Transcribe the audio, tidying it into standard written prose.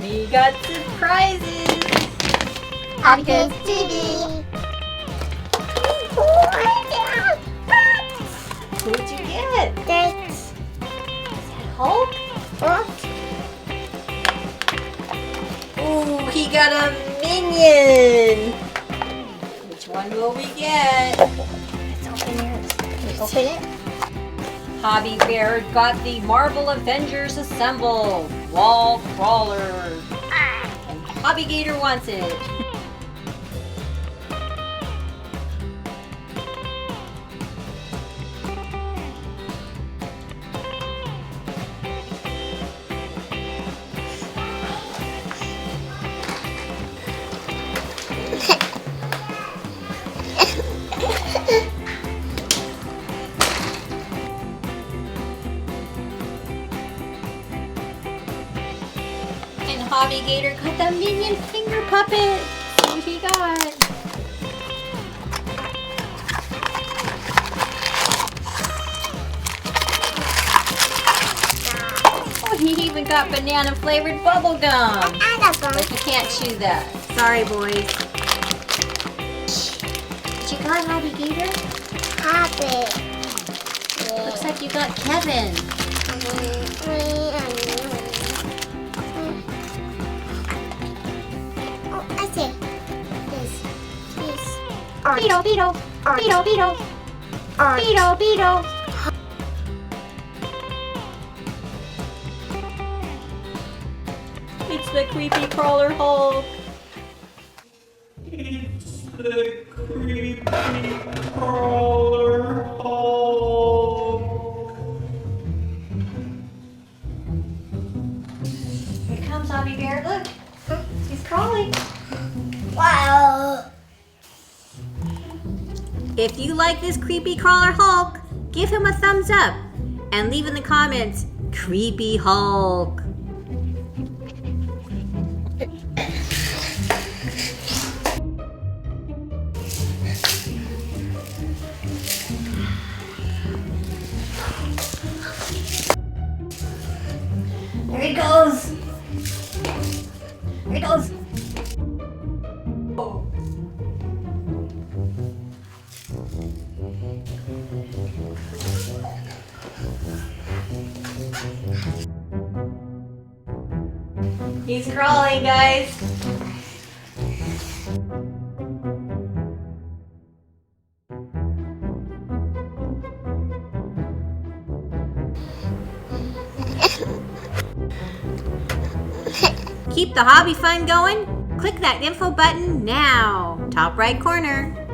Mommy got surprises. HobbyKids TV. What'd you get? Thanks. Hulk? What? Ooh, he got a minion. Which one will we get? Let's open yours. Open it. Hobby Bear got the Marvel Avengers Assemble Wall Crawler. And Hobby Gator wants it. And Hobby Gator got the minion finger puppet. See what he got. Oh, he even got banana flavored bubble gum. But you can't chew that. Sorry, boys. What you got, Hobby Gator? Happy. Looks like you got Kevin. Oh, I see. This. Beetle, beetle, beetle, beetle, beetle, beetle. It's the creepy crawler Hulk. It's the creepy crawler Hulk. Here comes Hobby Bear. Look, he's crawling. Wow. If you like this creepy crawler Hulk, give him a thumbs up and leave in the comments, Creepy Hulk. There he goes. There he goes. Oh. He's crawling, guys. Keep the hobby fun going? Click that info button now. Top right corner.